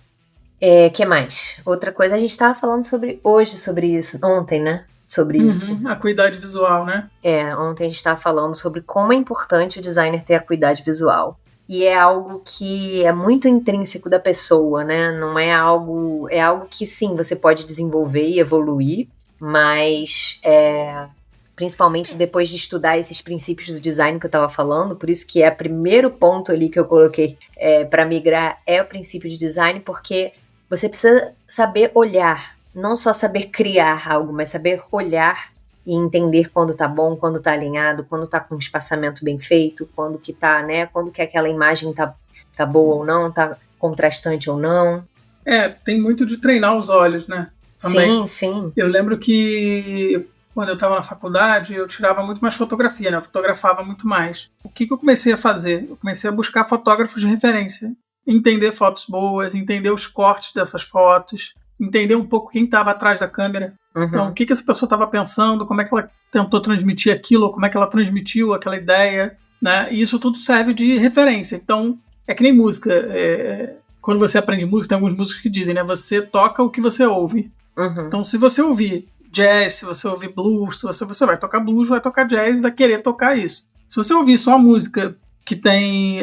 Que mais? Outra coisa, a gente estava falando hoje sobre isso, ontem, né? Sobre isso. A acuidade visual, né? Ontem a gente estava falando sobre como é importante o designer ter a acuidade visual. E é algo que é muito intrínseco da pessoa, né? Não é algo... É algo que, sim, você pode desenvolver e evoluir, mas principalmente depois de estudar esses princípios do design que eu estava falando, por isso que é o primeiro ponto ali que eu coloquei para migrar, é o princípio de design, porque você precisa saber olhar, não só saber criar algo, mas saber olhar e entender quando tá bom, quando tá alinhado, quando tá com um espaçamento bem feito, quando que tá, né, quando que aquela imagem tá boa ou não, tá contrastante ou não. Tem muito de treinar os olhos, né? Também. Sim. Eu lembro que quando eu estava na faculdade, eu tirava muito mais fotografia, né? Eu fotografava muito mais. O que eu comecei a fazer? Eu comecei a buscar fotógrafos de referência, entender fotos boas, entender os cortes dessas fotos, entender um pouco quem estava atrás da câmera. Então, o que essa pessoa estava pensando, como é que ela tentou transmitir aquilo, como é que ela transmitiu aquela ideia, né? E isso tudo serve de referência. Então, é que nem música. Quando você aprende música, tem alguns músicos que dizem, né? Você toca o que você ouve. Então, se você ouvir jazz, se você ouvir blues, se você vai tocar blues, vai tocar jazz e vai querer tocar isso. Se você ouvir só música que tem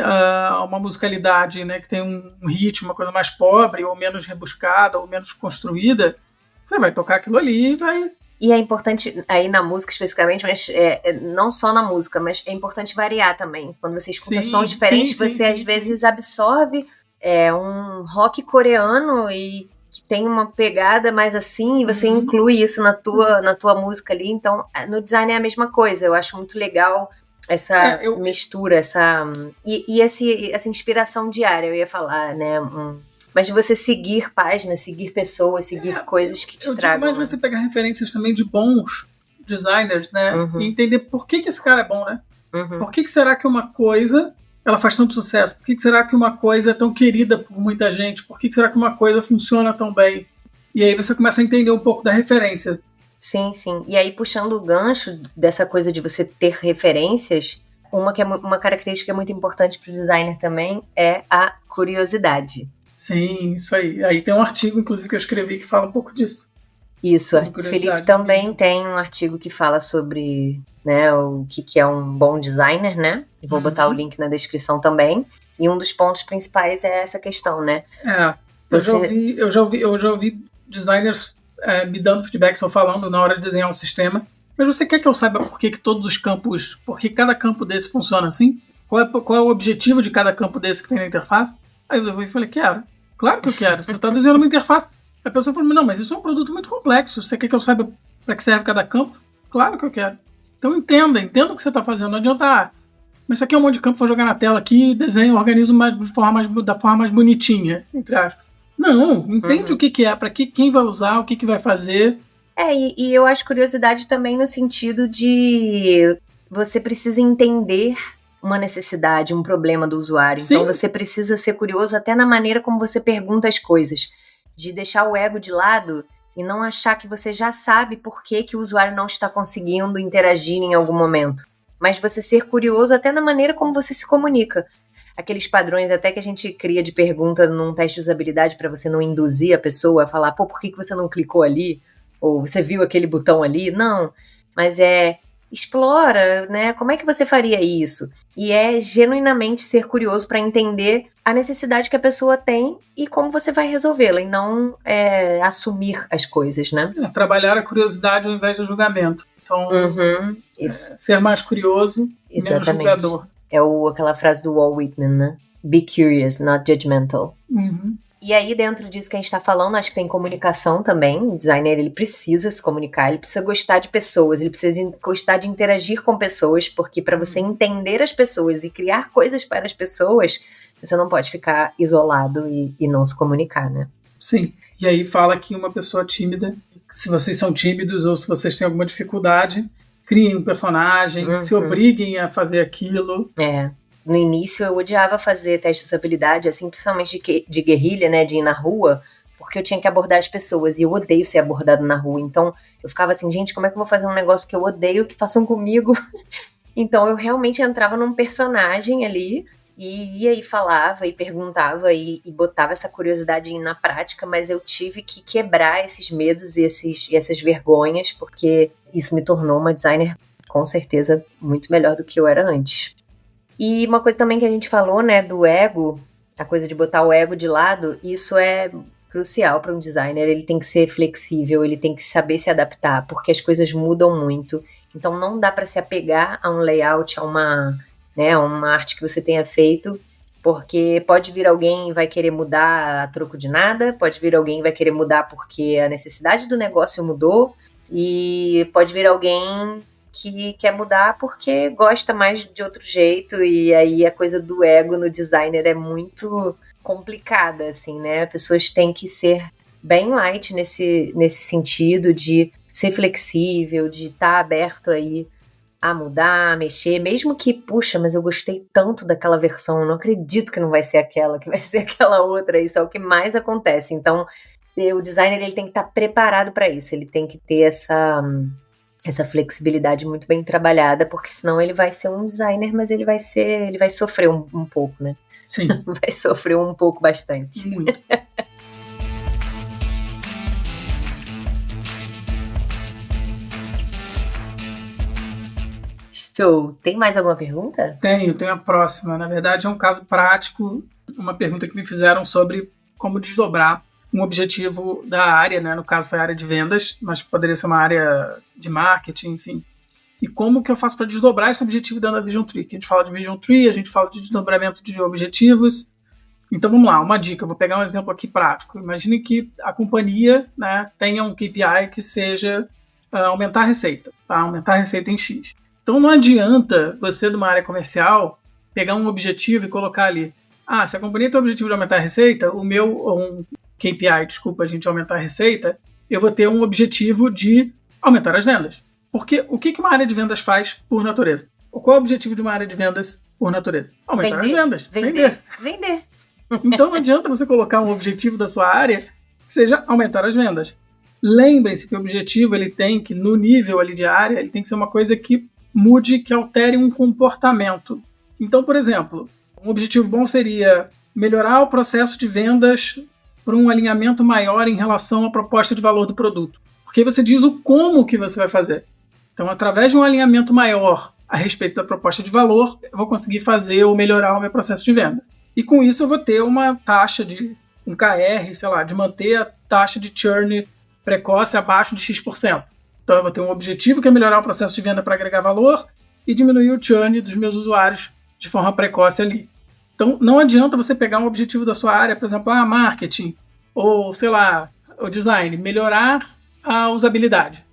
uma musicalidade, né, que tem um ritmo, uma coisa mais pobre, ou menos rebuscada, ou menos construída, você vai tocar aquilo ali e vai... E é importante, aí na música especificamente, mas não só na música, mas é importante variar também. Quando você escuta sons diferentes, você às vezes absorve um rock coreano e que tem uma pegada mais assim, e você inclui isso na tua música ali. Então, no design é a mesma coisa. Eu acho muito legal essa mistura, essa inspiração diária, eu ia falar, né? Mas de você seguir páginas, seguir pessoas, seguir coisas que te tragam. Mas você pegar referências também de bons designers, né? E entender por que esse cara é bom, né? Por que será que uma coisa ela faz tanto sucesso? Por que será que uma coisa é tão querida por muita gente? Por que será que uma coisa funciona tão bem? E aí você começa a entender um pouco da referência. Sim, sim. E aí, puxando o gancho dessa coisa de você ter referências, uma característica que é muito importante para o designer também é a curiosidade. Sim, isso aí. Aí tem um artigo, inclusive, que eu escrevi que fala um pouco disso. Isso, o Felipe também tem um artigo que fala sobre, né, o que é um bom designer, né? Vou botar o link na descrição também. E um dos pontos principais é essa questão, né? Eu já ouvi designers me dando feedback, só falando na hora de desenhar um sistema. Mas você quer que eu saiba por que todos os campos, por que cada campo desse funciona assim? Qual é o objetivo de cada campo desse que tem na interface? Aí eu falei, quero. Claro que eu quero. Você está desenhando uma interface. A pessoa falou, não, mas isso é um produto muito complexo. Você quer que eu saiba para que serve cada campo? Claro que eu quero. Então entenda o que você está fazendo. Não adianta, mas isso aqui é um monte de campo, vou jogar na tela aqui, desenho, organizo da forma mais bonitinha, entre aspas. Não, entende o que é, para quem vai usar, o que vai fazer. E eu acho curiosidade também no sentido de você precisa entender uma necessidade, um problema do usuário. Sim. Então você precisa ser curioso até na maneira como você pergunta as coisas. De deixar o ego de lado e não achar que você já sabe por que o usuário não está conseguindo interagir em algum momento. Mas você ser curioso até na maneira como você se comunica. Aqueles padrões até que a gente cria de pergunta num teste de usabilidade para você não induzir a pessoa a falar, por que você não clicou ali? Ou você viu aquele botão ali? Não, mas explora, né? Como é que você faria isso? E é genuinamente ser curioso para entender a necessidade que a pessoa tem e como você vai resolvê-la, e não assumir as coisas, né? Trabalhar a curiosidade ao invés do julgamento. Então, ser mais curioso e menos julgador. É aquela frase do Walt Whitman, né? Be curious, not judgmental. E aí, dentro disso que a gente está falando, acho que tem comunicação também. O designer, ele precisa se comunicar, ele precisa gostar de pessoas, ele precisa gostar de interagir com pessoas, porque para você entender as pessoas e criar coisas para as pessoas, você não pode ficar isolado e não se comunicar, né? Sim. E aí fala que uma pessoa tímida, se vocês são tímidos ou se vocês têm alguma dificuldade, criem um personagem, se obriguem a fazer aquilo. No início eu odiava fazer teste de usabilidade, assim, principalmente de guerrilha, né, de ir na rua, porque eu tinha que abordar as pessoas, e eu odeio ser abordado na rua, então eu ficava assim, gente, como é que eu vou fazer um negócio que eu odeio que façam comigo? Então eu realmente entrava num personagem ali, e ia e falava, e perguntava, e botava essa curiosidade na prática, mas eu tive que quebrar esses medos e essas vergonhas, porque isso me tornou uma designer, com certeza, muito melhor do que eu era antes. E uma coisa também que a gente falou, né, do ego, a coisa de botar o ego de lado, isso é crucial para um designer. Ele tem que ser flexível, ele tem que saber se adaptar, porque as coisas mudam muito. Então não dá para se apegar a um layout, a uma arte que você tenha feito, porque pode vir alguém e vai querer mudar a troco de nada, pode vir alguém e vai querer mudar porque a necessidade do negócio mudou, e pode vir alguém que quer mudar porque gosta mais de outro jeito, e aí a coisa do ego no designer é muito complicada, assim, né? As pessoas têm que ser bem light nesse sentido de ser flexível, de estar aberto aí a mudar, a mexer, mesmo que, puxa, mas eu gostei tanto daquela versão, eu não acredito que não vai ser aquela, que vai ser aquela outra, isso é o que mais acontece. Então, o designer ele tem que estar preparado para isso, ele tem que ter essa flexibilidade muito bem trabalhada, porque senão ele vai ser um designer, mas ele vai sofrer um pouco, né? Sim. Vai sofrer um pouco bastante. Muito. Show. Tem mais alguma pergunta? Tenho a próxima. Na verdade, é um caso prático, uma pergunta que me fizeram sobre como desdobrar um objetivo da área, né? No caso foi a área de vendas, mas poderia ser uma área de marketing, enfim. E como que eu faço para desdobrar esse objetivo dentro da Vision Tree? Que a gente fala de Vision Tree, a gente fala de desdobramento de objetivos. Então vamos lá, uma dica, eu vou pegar um exemplo aqui prático. Imagine que a companhia, né, tenha um KPI que seja aumentar a receita, tá? Aumentar a receita em X. Então não adianta você, de uma área comercial, pegar um objetivo e colocar ali, se a companhia tem o objetivo de aumentar a receita, um KPI, desculpa, a gente aumentar a receita, eu vou ter um objetivo de aumentar as vendas. Porque o que uma área de vendas faz por natureza? Qual é o objetivo de uma área de vendas por natureza? Aumentar as vendas. Vender. Então não adianta você colocar um objetivo da sua área que seja aumentar as vendas. Lembrem-se que o objetivo ele tem que, no nível ali de área, ele tem que ser uma coisa que mude, que altere um comportamento. Então, por exemplo, um objetivo bom seria melhorar o processo de vendas por um alinhamento maior em relação à proposta de valor do produto. Porque você diz o como que você vai fazer. Então, através de um alinhamento maior a respeito da proposta de valor, eu vou conseguir fazer ou melhorar o meu processo de venda. E com isso eu vou ter uma taxa de um KR, sei lá, de manter a taxa de churn precoce abaixo de X%. Então eu vou ter um objetivo que é melhorar o processo de venda para agregar valor e diminuir o churn dos meus usuários de forma precoce ali. Então não adianta você pegar um objetivo da sua área, por exemplo, marketing, ou sei lá, o design, melhorar a usabilidade.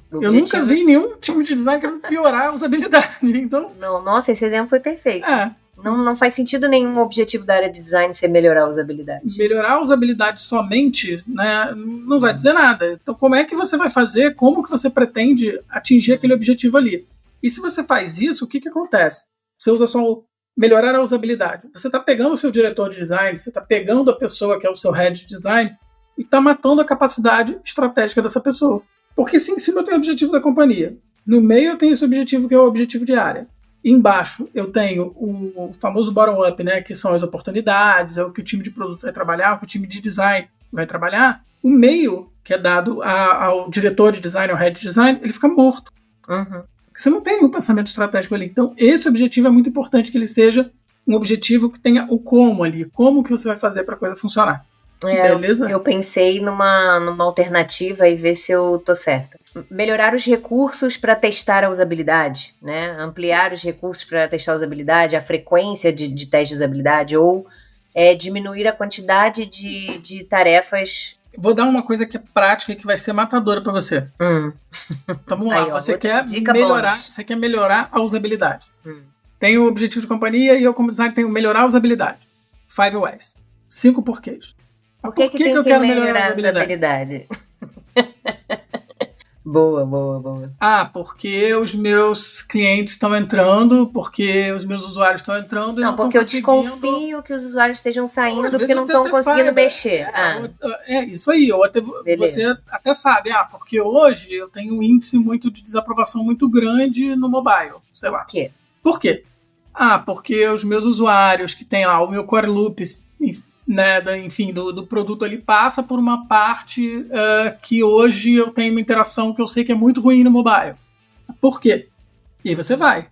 Eu nunca vi nenhum time de design querendo piorar a usabilidade. Então... Não, nossa, esse exemplo foi perfeito. Não faz sentido nenhum o objetivo da área de design ser melhorar a usabilidade. Melhorar a usabilidade somente, né, não vai dizer nada. Então, como é que você vai fazer? Como que você pretende atingir aquele objetivo ali? E se você faz isso, o que acontece? Você usa só melhorar a usabilidade. Você está pegando o seu diretor de design, você está pegando a pessoa que é o seu head de design e está matando a capacidade estratégica dessa pessoa. Porque se em cima eu tenho o objetivo da companhia, no meio eu tenho esse objetivo que é o objetivo de área. Embaixo eu tenho o famoso bottom-up, né, que são as oportunidades, é o que o time de produto vai trabalhar, o que o time de design vai trabalhar. O meio, que é dado ao diretor de design, ao head de design, ele fica morto. Uhum. Porque você não tem nenhum pensamento estratégico ali. Então, esse objetivo é muito importante que ele seja um objetivo que tenha o como ali, como que você vai fazer para a coisa funcionar. Beleza? Eu pensei numa alternativa e ver se eu tô certa. Melhorar os recursos para testar a usabilidade, né? Ampliar os recursos para testar a usabilidade, a frequência de teste de usabilidade, ou diminuir a quantidade de tarefas. Vou dar uma coisa que é prática e que vai ser matadora para você. Então vamos lá, você quer melhorar a usabilidade. Tem o objetivo de companhia e eu, como designer, tenho melhorar a usabilidade. 5 Whys. 5 porquês. Por que eu quero melhorar a usabilidade? Boa. Porque os meus clientes estão entrando, porque os meus usuários estão entrando. Não, porque eu desconfio que os usuários estejam saindo porque não estão conseguindo mexer. Isso aí. Ou até, você até sabe, porque hoje eu tenho um índice muito de desaprovação muito grande no mobile. Sei lá. Por quê? Porque os meus usuários que tem lá o meu core loop, né, enfim, do produto ali passa por uma parte que hoje eu tenho uma interação que eu sei que é muito ruim no mobile. Por quê? E aí você vai.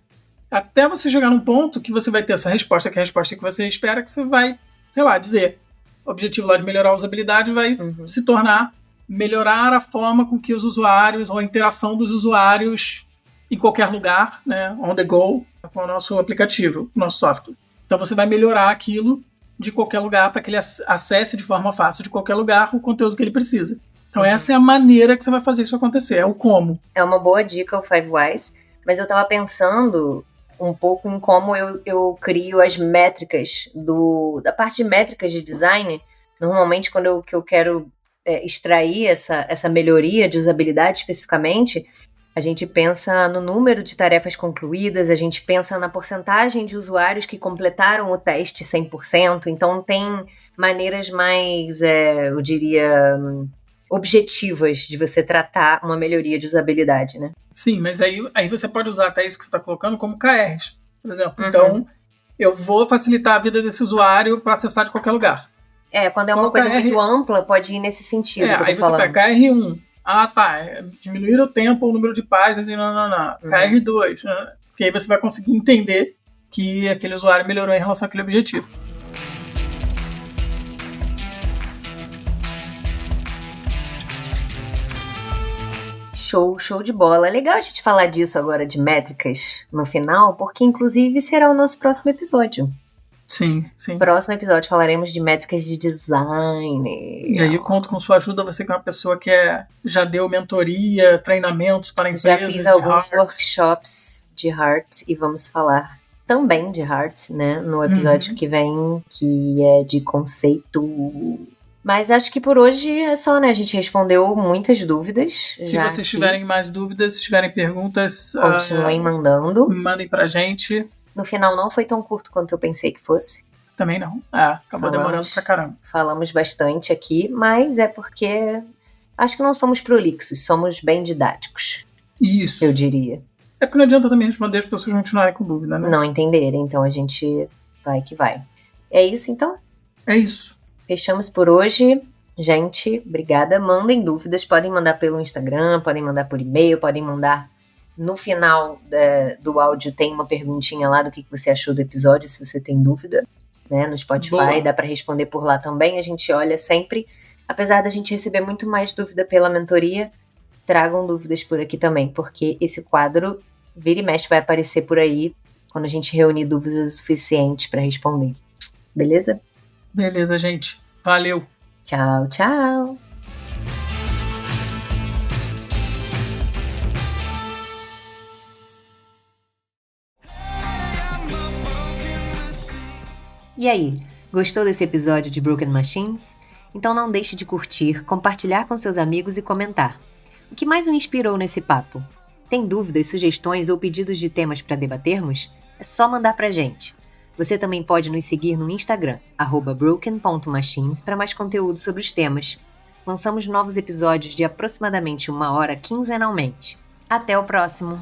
Até você chegar num ponto que você vai ter essa resposta, que é a resposta que você espera, que você vai, sei lá, dizer. O objetivo lá de melhorar a usabilidade vai se tornar melhorar a forma com que os usuários, ou a interação dos usuários em qualquer lugar, né, on the go, com o nosso aplicativo, o nosso software. Então você vai melhorar aquilo de qualquer lugar para que ele acesse de forma fácil de qualquer lugar o conteúdo que ele precisa. Então essa é a maneira que você vai fazer isso acontecer, é o como. É uma boa dica o 5 Whys, mas eu estava pensando um pouco em como eu crio as métricas da parte de métricas de design. Normalmente quando eu quero extrair essa melhoria de usabilidade especificamente, A gente pensa no número de tarefas concluídas, a gente pensa na porcentagem de usuários que completaram o teste 100%, então tem maneiras mais, eu diria, objetivas de você tratar uma melhoria de usabilidade, né? Sim, mas aí você pode usar até isso que você está colocando como KRs, por exemplo. Então, eu vou facilitar a vida desse usuário para acessar de qualquer lugar. Quando é uma coisa muito ampla, pode ir nesse sentido que eu tô aí falando. Você pega KR1. Diminuir o tempo ou o número de páginas e KR2, né? Porque aí você vai conseguir entender que aquele usuário melhorou em relação àquele objetivo. Show de bola. É legal a gente falar disso agora, de métricas, no final, porque inclusive será o nosso próximo episódio. Sim. Próximo episódio falaremos de métricas de design. E aí eu conto com sua ajuda, você que é uma pessoa que já deu mentoria, treinamentos para empresas. Já fiz alguns workshops de Heart e vamos falar também de Heart, né, no episódio que vem, que é de conceito. Mas acho que por hoje é só, né? A gente respondeu muitas dúvidas. Se vocês tiverem mais dúvidas, se tiverem perguntas, continuem mandando. Mandem pra gente. No final não foi tão curto quanto eu pensei que fosse. Também não. Acabou demorando pra caramba. Falamos bastante aqui, mas é porque acho que não somos prolixos, somos bem didáticos. Isso. Eu diria. É porque não adianta também responder as pessoas continuarem com dúvida, né? Não entenderem, então a gente vai que vai. É isso, então? É isso. Fechamos por hoje. Gente, obrigada. Mandem dúvidas, podem mandar pelo Instagram, podem mandar por e-mail, podem mandar no final do áudio, tem uma perguntinha lá do que você achou do episódio, se você tem dúvida, né? No Spotify, boa. Dá para responder por lá também. A gente olha sempre, apesar da gente receber muito mais dúvida pela mentoria, tragam dúvidas por aqui também, porque esse quadro vira e mexe vai aparecer por aí quando a gente reunir dúvidas o suficiente para responder. Beleza? Beleza, gente. Valeu. Tchau. E aí, gostou desse episódio de Broken Machines? Então não deixe de curtir, compartilhar com seus amigos e comentar. O que mais o inspirou nesse papo? Tem dúvidas, sugestões ou pedidos de temas para debatermos? É só mandar pra gente. Você também pode nos seguir no Instagram, @broken.machines, para mais conteúdo sobre os temas. Lançamos novos episódios de aproximadamente 1 hora quinzenalmente. Até o próximo!